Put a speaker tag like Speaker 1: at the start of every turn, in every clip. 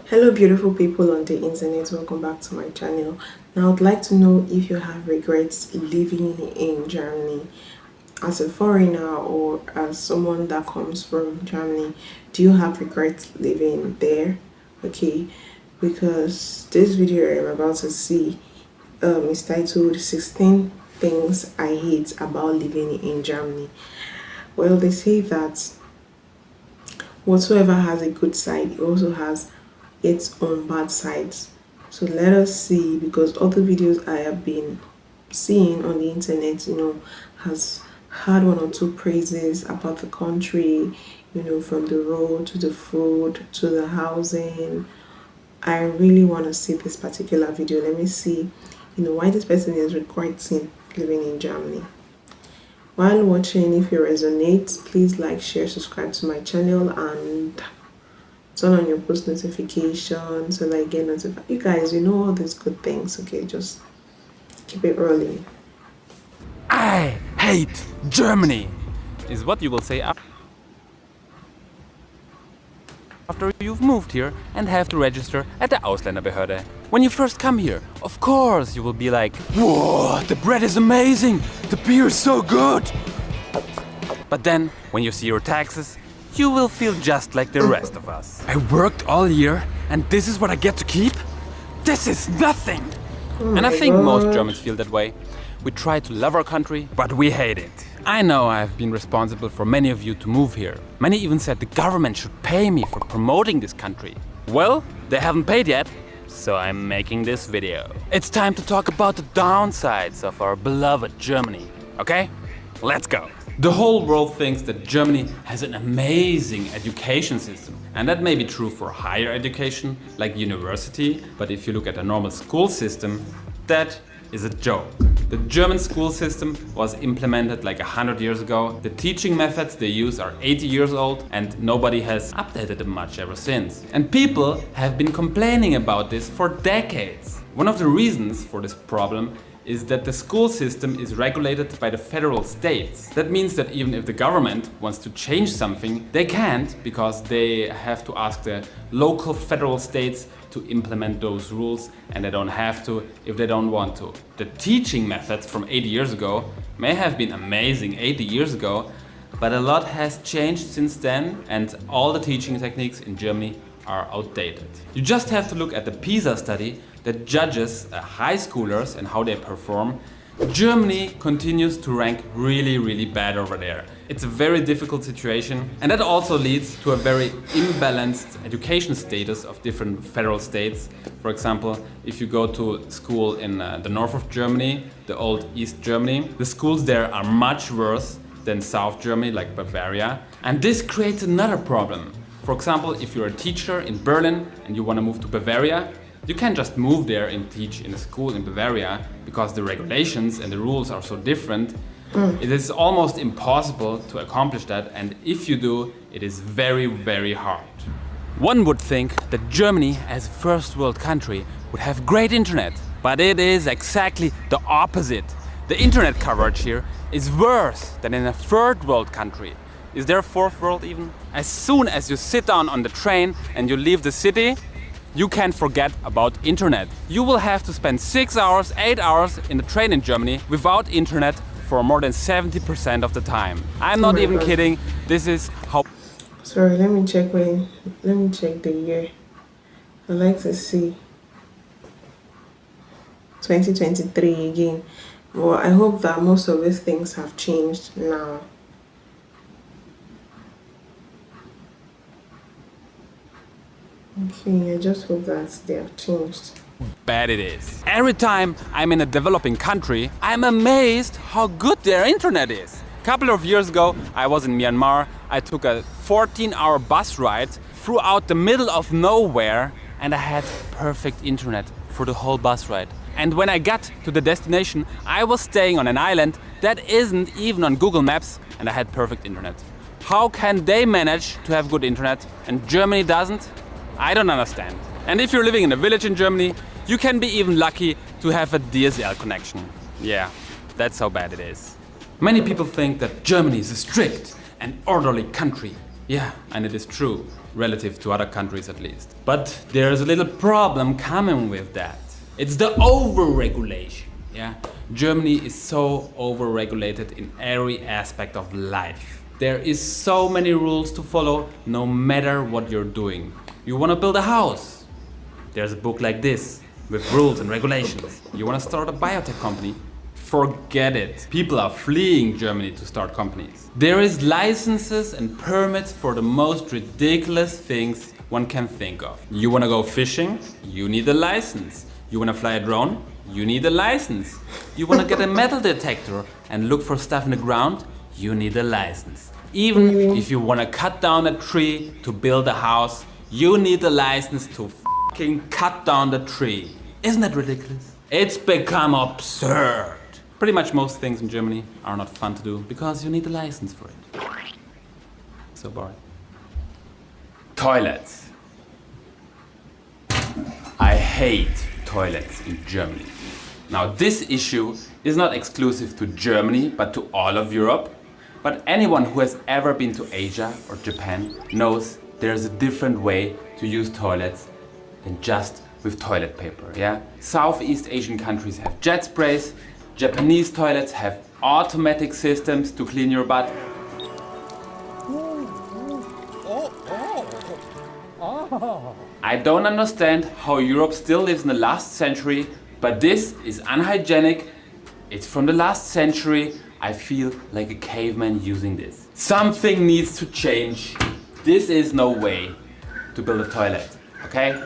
Speaker 1: Hello beautiful people on the internet, welcome back to my channel. Now I'd like to know if you have regrets living in Germany. As a foreigner or as someone that comes from Germany, do you have regrets living there? Okay, because this video I'm about to see is titled 16 Things I Hate About Living in Germany. Well, they say that whatsoever has a good side, it also has its own bad sides. So let us see, because all the videos I have been seeing on the internet, has had one or two praises about the country, from the road to the food to the housing. I really want to see this particular video. Let me see, why this person is regretting living in Germany. While watching, if you resonate, please like, share, subscribe to my channel, and turn on your post notifications so that I get notified. You guys, you know all these good things, okay? Just keep it rolling.
Speaker 2: I hate Germany, is what you will say after you've moved here and have to register at the Ausländerbehörde. When you first come here, of course you will be like, whoa, the bread is amazing, the beer is so good. But then, when you see your taxes, you will feel just like the rest of us. I worked all year and this is what I get to keep? This is nothing! And I think most Germans feel that way. We try to love our country, but we hate it. I know I've been responsible for many of you to move here. Many even said the government should pay me for promoting this country. Well, they haven't paid yet, so I'm making this video. It's time to talk about the downsides of our beloved Germany, okay? Let's go. The whole world thinks that Germany has an amazing education system. And that may be true for higher education, like university, but if you look at a normal school system, that is a joke. The German school system was implemented like 100 years ago. The teaching methods they use are 80 years old and nobody has updated them much ever since. And people have been complaining about this for decades. One of the reasons for this problem is that the school system is regulated by the federal states. That means that even if the government wants to change something, they can't, because they have to ask the local federal states to implement those rules, and they don't have to if they don't want to. The teaching methods from 80 years ago may have been amazing 80 years ago, but a lot has changed since then, and all the teaching techniques in Germany are outdated. You just have to look at the PISA study that judges high schoolers and how they perform. Germany continues to rank really bad over there. It's a very difficult situation, and that also leads to a very imbalanced education status of different federal states. For example, if you go to school in the north of Germany, the old East Germany, the schools there are much worse than South Germany, like Bavaria. And this creates another problem. For example, if you're a teacher in Berlin and you want to move to Bavaria, you can't just move there and teach in a school in Bavaria because the regulations and the rules are so different. It is almost impossible to accomplish that, and if you do, it is very hard. One would think that Germany, as a first world country, would have great internet, but it is exactly the opposite. The internet coverage here is worse than in a third world country. Is there a fourth world even? As soon as you sit down on the train and you leave the city, you can forget about internet. You will have to spend 6 hours, 8 hours in the train in Germany without internet for more than 70% of the time. I'm not even kidding. This is how...
Speaker 1: Sorry, let me check the year. I'd like to see 2023 again. Well, I hope that most of these things have changed now. Okay, I just hope that they have changed.
Speaker 2: Bad it is. Every time I'm in a developing country, I'm amazed how good their internet is. A couple of years ago, I was in Myanmar. I took a 14-hour bus ride throughout the middle of nowhere, and I had perfect internet for the whole bus ride. And when I got to the destination, I was staying on an island that isn't even on Google Maps, and I had perfect internet. How can they manage to have good internet and Germany doesn't? I don't understand. And if you're living in a village in Germany, you can be even lucky to have a DSL connection. Yeah, that's how bad it is. Many people think that Germany is a strict and orderly country. Yeah, and it is true, relative to other countries at least. But there's a little problem coming with that. It's the over-regulation, yeah? Germany is so over-regulated in every aspect of life. There is so many rules to follow no matter what you're doing. You wanna build a house? There's a book like this with rules and regulations. You wanna start a biotech company? Forget it. People are fleeing Germany to start companies. There is licenses and permits for the most ridiculous things one can think of. You wanna go fishing? You need a license. You wanna fly a drone? You need a license. You wanna get a metal detector and look for stuff in the ground? You need a license. Even if you wanna cut down a tree to build a house, you need a license to fucking cut down the tree. Isn't that ridiculous? It's become absurd. Pretty much most things in Germany are not fun to do because you need a license for it. So boring. Toilets. I hate toilets in Germany. Now this issue is not exclusive to Germany but to all of Europe. But anyone who has ever been to Asia or Japan knows there's a different way to use toilets than just with toilet paper, yeah? Southeast Asian countries have jet sprays. Japanese toilets have automatic systems to clean your butt. I don't understand how Europe still lives in the last century, but this is unhygienic. It's from the last century. I feel like a caveman using this. Something needs to change. This is no way to build a toilet, okay?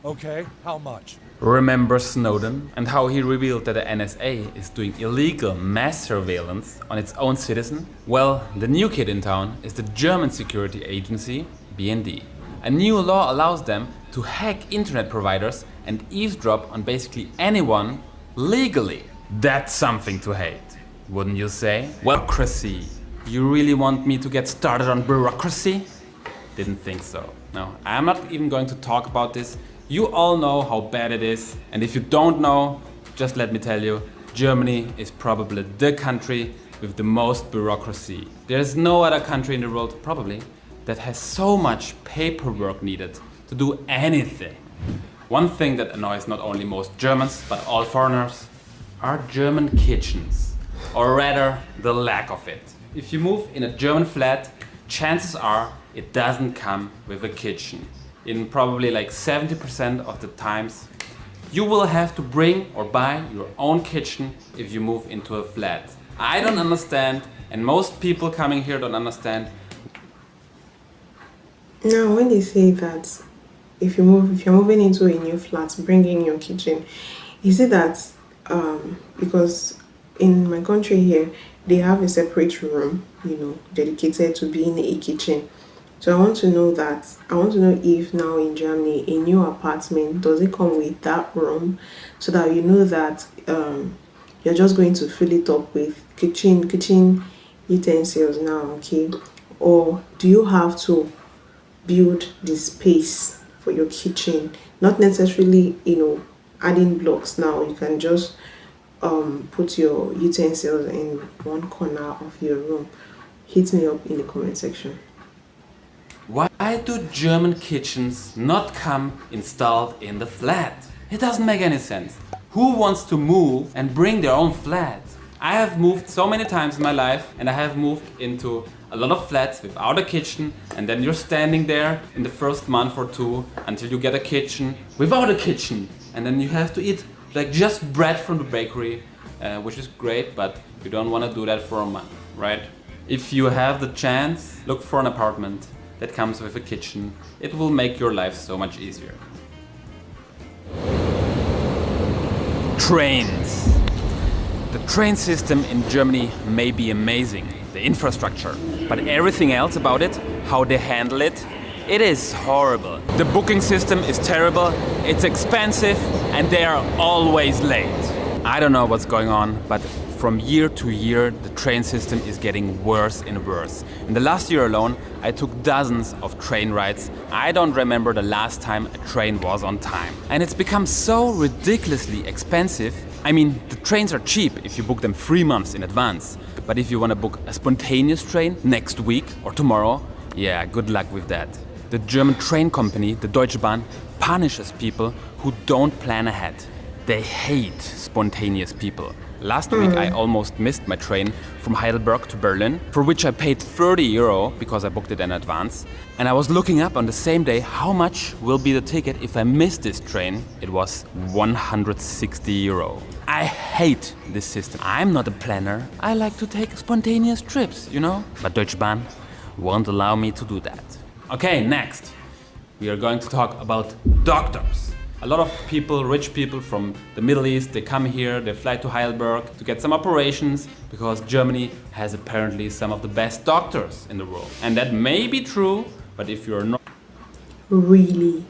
Speaker 3: Okay, how much?
Speaker 2: Remember Snowden and how he revealed that the NSA is doing illegal mass surveillance on its own citizen? Well, the new kid in town is the German security agency, BND. A new law allows them to hack internet providers and eavesdrop on basically anyone legally. That's something to hate, wouldn't you say? Bureaucracy. You really want me to get started on bureaucracy? Didn't think so. No, I'm not even going to talk about this. You all know how bad it is, and if you don't know, just let me tell you, Germany is probably the country with the most bureaucracy. There's no other country in the world, probably, that has so much paperwork needed to do anything. One thing that annoys not only most Germans, but all foreigners, are German kitchens, or rather, the lack of it. If you move in a German flat, chances are it doesn't come with a kitchen. In probably like 70% of the times, you will have to bring or buy your own kitchen if you move into a flat. I don't understand, and most people coming here don't understand.
Speaker 1: Now, when they say that if you're moving into a new flat, bring in your kitchen, is it that because in my country here, they have a separate room, dedicated to being a kitchen. So I want to know if now in Germany, a new apartment, does it come with that room so that you know that you're just going to fill it up with kitchen utensils now, okay? Or do you have to build the space for your kitchen? Not necessarily, adding blocks now. You can just put your utensils in one corner of your room. Hit me up in the comment section.
Speaker 2: Why do German kitchens not come installed in the flat? It doesn't make any sense. Who wants to move and bring their own flat? I have moved so many times in my life, and I have moved into a lot of flats without a kitchen, and then you're standing there in the first month or two until you get a kitchen without a kitchen, and then you have to eat like just bread from the bakery, which is great, but you don't want to do that for a month, right? If you have the chance, look for an apartment that comes with a kitchen. It will make your life so much easier. Trains. The train system in Germany may be amazing, the infrastructure, but everything else about it, how they handle it, it is horrible. The booking system is terrible, it's expensive, and they are always late. I don't know what's going on, but from year to year, the train system is getting worse and worse. In the last year alone, I took dozens of train rides. I don't remember the last time a train was on time. And it's become so ridiculously expensive I mean, the trains are cheap if you book them 3 months in advance. But if you want to book a spontaneous train next week or tomorrow, yeah, good luck with that. The German train company, the Deutsche Bahn, punishes people who don't plan ahead. They hate spontaneous people. Last week I almost missed my train from Heidelberg to Berlin, for which I paid 30 euro because I booked it in advance. And I was looking up on the same day how much will be the ticket if I miss this train. It was 160 euro. I hate this system. I'm not a planner. I like to take spontaneous trips, you know? But Deutsche Bahn won't allow me to do that. Okay, next. We are going to talk about doctors. A lot of people, rich people from the Middle East, they come here, they fly to Heidelberg to get some operations because Germany has apparently some of the best doctors in the world. And that may be true, but if you're not
Speaker 1: Really?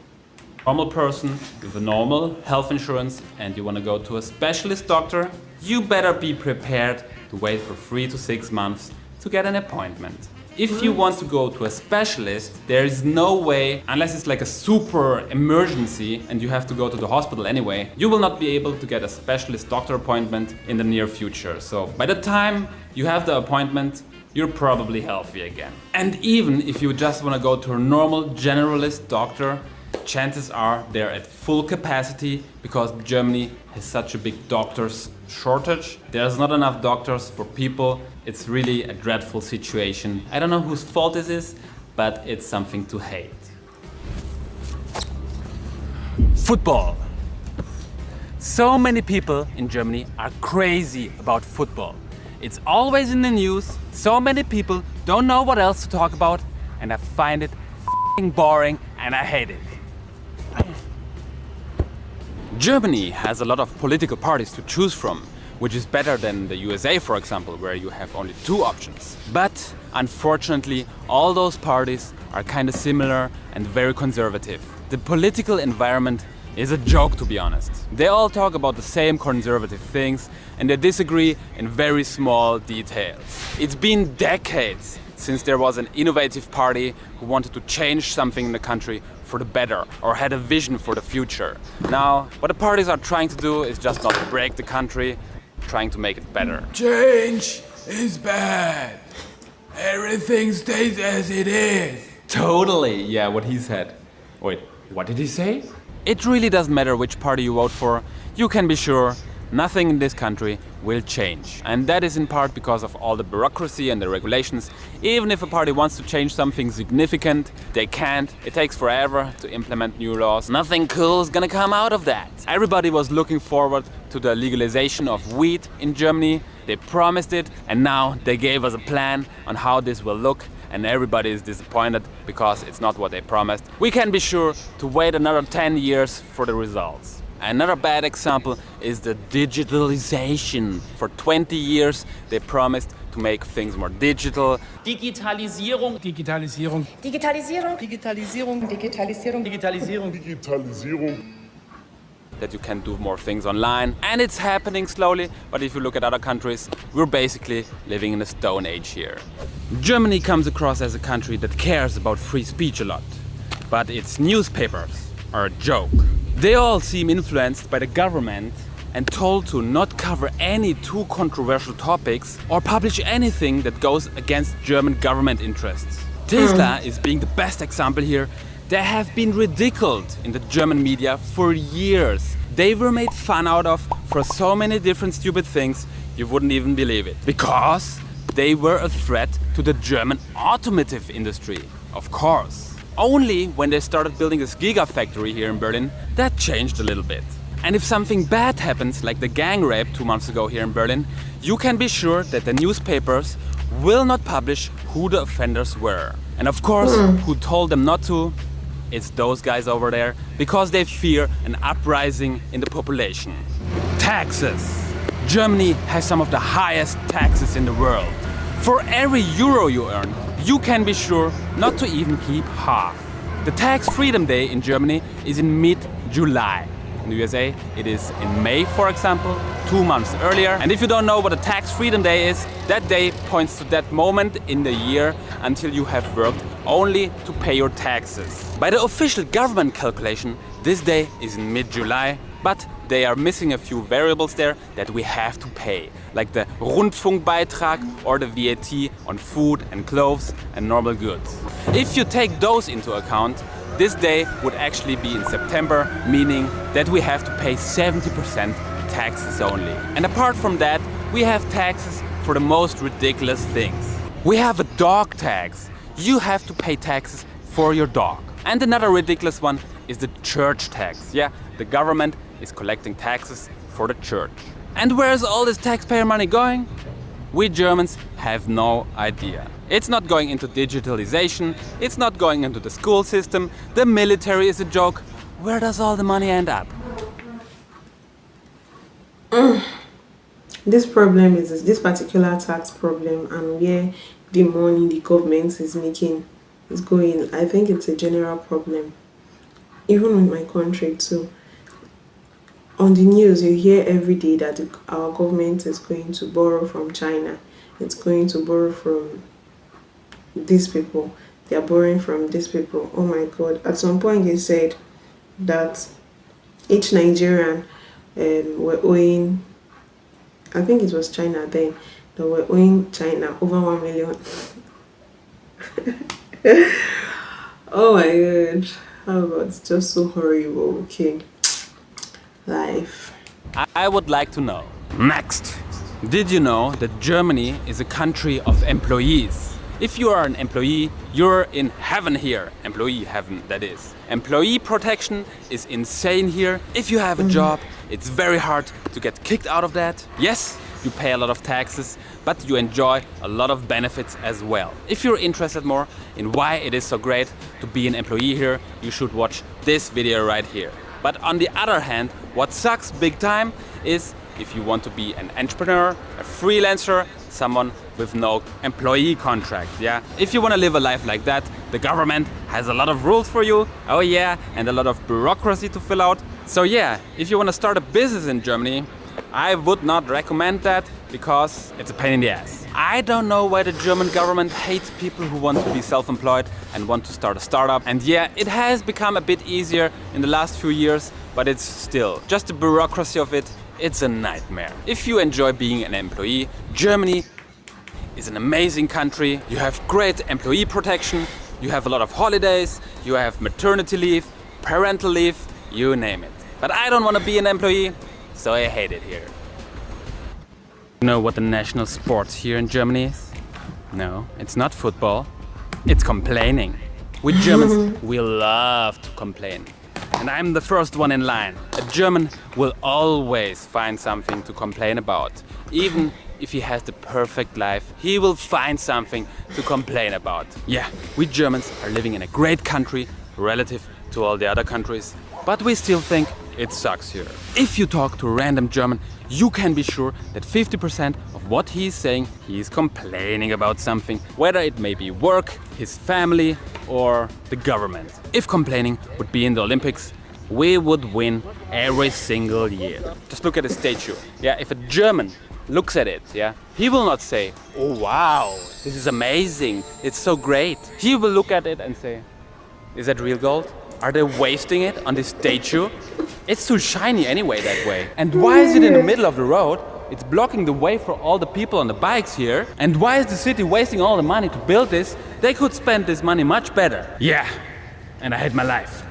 Speaker 2: a normal person with a normal health insurance and you want to go to a specialist doctor, you better be prepared to wait for 3 to 6 months to get an appointment. If you want to go to a specialist, there is no way, unless it's like a super emergency and you have to go to the hospital anyway, you will not be able to get a specialist doctor appointment in the near future. So by the time you have the appointment, you're probably healthy again. And even if you just want to go to a normal generalist doctor, chances are they're at full capacity because Germany has such a big doctors shortage. There's not enough doctors for people. It's really a dreadful situation. I don't know whose fault this is, but it's something to hate. Football. So many people in Germany are crazy about football. It's always in the news. So many people don't know what else to talk about, and I find it f***ing boring and I hate it. Germany has a lot of political parties to choose from, which is better than the USA, for example, where you have only 2 options. But unfortunately, all those parties are kind of similar and very conservative. The political environment is a joke, to be honest. They all talk about the same conservative things and they disagree in very small details. It's been decades since there was an innovative party who wanted to change something in the country for the better or had a vision for the future. Now, what the parties are trying to do is just not break the country, trying to make it better.
Speaker 4: Change is bad. Everything stays as it is.
Speaker 2: Totally, yeah, what he said. Wait, what did he say? It really doesn't matter which party you vote for. You can be sure nothing in this country will change. And that is in part because of all the bureaucracy and the regulations. Even if a party wants to change something significant, they can't. It takes forever to implement new laws. Nothing cool is gonna come out of that. Everybody was looking forward to the legalization of weed in Germany. They promised it, and now they gave us a plan on how this will look. And everybody is disappointed because it's not what they promised. We can be sure to wait another 10 years for the results. Another bad example is the digitalization. For 20 years they promised to make things more digital.
Speaker 5: Digitalisierung.
Speaker 4: Digitalisierung.
Speaker 5: Digitalisierung. Digitalisierung. Digitalisierung. Digitalisierung.
Speaker 6: Digitalisierung.
Speaker 2: That you can do more things online, and it's happening slowly, but if you look at other countries, we're basically living in a stone age here. Germany comes across as a country that cares about free speech a lot, but its newspapers are a joke. They all seem influenced by the government and told to not cover any too controversial topics or publish anything that goes against German government interests. Tesla is being the best example here. They have been ridiculed in the German media for years. They were made fun out of for so many different stupid things you wouldn't even believe it. Because they were a threat to the German automotive industry, of course. Only when they started building this gigafactory here in Berlin, that changed a little bit. And if something bad happens, like the gang rape 2 months ago here in Berlin, you can be sure that the newspapers will not publish who the offenders were. And of course, who told them not to? It's those guys over there, because they fear an uprising in the population. Taxes. Germany has some of the highest taxes in the world. For every euro you earn, you can be sure not to even keep half. The tax freedom day in Germany is in mid-July. In the USA, it is in May, for example, 2 months earlier. And if you don't know what a tax freedom day is, that day points to that moment in the year until you have worked only to pay your taxes. By the official government calculation, this day is in mid-July, but they are missing a few variables there that we have to pay, like the Rundfunkbeitrag or the VAT on food and clothes and normal goods. If you take those into account, this day would actually be in September, meaning that we have to pay 70% taxes only. And apart from that, we have taxes for the most ridiculous things. We have a dog tax. You have to pay taxes for your dog. And another ridiculous one is the church tax. Yeah, the government is collecting taxes for the church. And where is all this taxpayer money going? We Germans have no idea. It's not going into digitalization, it's not going into the school system, the military is a joke. Where does all the money end up?
Speaker 1: This problem is this particular tax problem, and where the money the government is making is going. I think it's a general problem, even in my country too. On the news, you hear every day that our government is going to borrow from China. It's going to borrow from these people. They are borrowing from these people. Oh my God. At some point, they said that each Nigerian were owing, I think it was China then, that were owing China over 1 million. Oh my God. Oh God, it's just so horrible. Okay. Life.
Speaker 2: I would like to know. Next. Did you know that Germany is a country of employees? If you are an employee, you're in heaven here. Employee heaven, that is. Employee protection is insane here. If you have a job, it's very hard to get kicked out of that. Yes, you pay a lot of taxes, but you enjoy a lot of benefits as well. If you're interested more in why it is so great to be an employee here, you should watch this video right here. But on the other hand, what sucks big time is if you want to be an entrepreneur, a freelancer, someone with no employee contract, yeah? If you want to live a life like that, the government has a lot of rules for you, oh yeah, and a lot of bureaucracy to fill out. So yeah, if you want to start a business in Germany, I would not recommend that because it's a pain in the ass. I don't know why the German government hates people who want to be self-employed and want to start a startup. And yeah, it has become a bit easier in the last few years, but it's still just the bureaucracy of it. It's a nightmare. If you enjoy being an employee, Germany is an amazing country. You have great employee protection, you have a lot of holidays, you have maternity leave, parental leave, you name it. But I don't want to be an employee, so I hate it here. You know what the national sport here in Germany is? No, it's not football, it's complaining. We Germans, we love to complain. And I'm the first one in line. A German will always find something to complain about. Even if he has the perfect life, he will find something to complain about. Yeah, we Germans are living in a great country relative to all the other countries, but we still think it sucks here. If you talk to a random German, you can be sure that 50% of what he is saying, he is complaining about something, whether it may be work, his family, or the government. If complaining would be in the Olympics, we would win every single year. Just look at the statue. Yeah, if a German looks at it, yeah, he will not say, "Oh wow, this is amazing, it's so great." He will look at it and say, "Is that real gold? Are they wasting it on this statue? It's too shiny anyway that way. And why is it in the middle of the road? It's blocking the way for all the people on the bikes here. And why is the city wasting all the money to build this? They could spend this money much better." Yeah, and I hate my life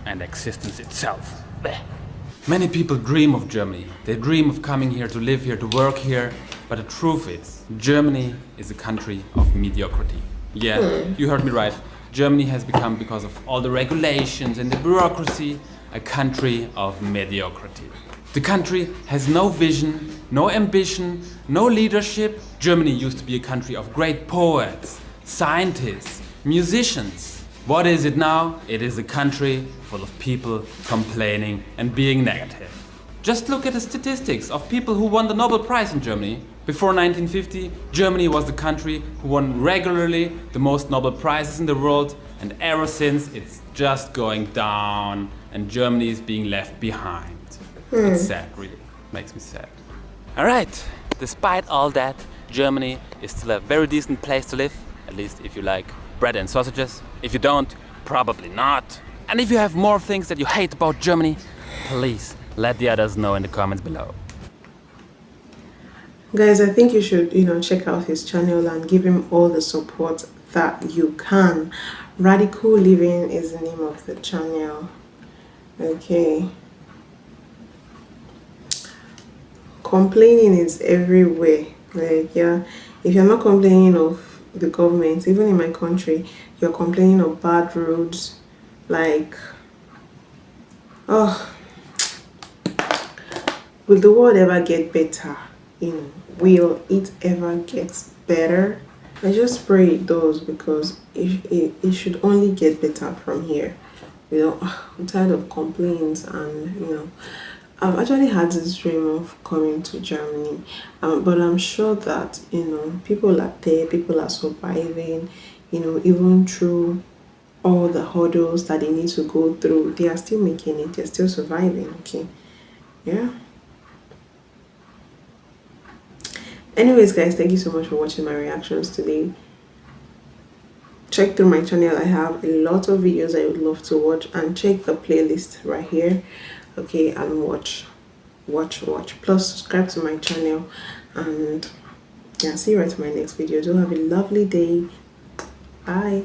Speaker 2: and existence itself. Blech. Many people dream of Germany. They dream of coming here to live here, to work here. But the truth is, Germany is a country of mediocrity. Yeah, you heard me right. Germany has become, because of all the regulations and the bureaucracy, a country of mediocrity. The country has no vision, no ambition, no leadership. Germany used to be a country of great poets, scientists, musicians. What is it now? It is a country full of people complaining and being negative. Just look at the statistics of people who won the Nobel Prize in Germany. Before 1950, Germany was the country who won regularly the most Nobel Prizes in the world, and ever since it's just going down and Germany is being left behind. It's sad, really. Makes me sad. Alright, despite all that, Germany is still a very decent place to live, at least if you like bread and sausages. If you don't, probably not. And if you have more things that you hate about Germany, please Let the others know in the comments below.
Speaker 1: Guys, I think you should, check out his channel and give him all the support that you can. Radical Living is the name of the channel. Okay. Complaining is everywhere. Like, yeah, if you're not complaining of the government, even in my country, you're complaining of bad roads. Like, oh, will the world ever get better? Will it ever get better? I just pray it does, because it should only get better from here. I'm tired of complaints, and I've actually had this dream of coming to Germany, but I'm sure that people are there, people are surviving, even through all the hurdles that they need to go through, they are still making it, they're still surviving. Okay, yeah. Anyways, guys, thank you so much for watching my reactions today. Check through my channel. I have a lot of videos I would love to watch, and check the playlist right here. Okay, and watch. Plus subscribe to my channel, and yeah, see you right in my next video. Do have a lovely day. Bye.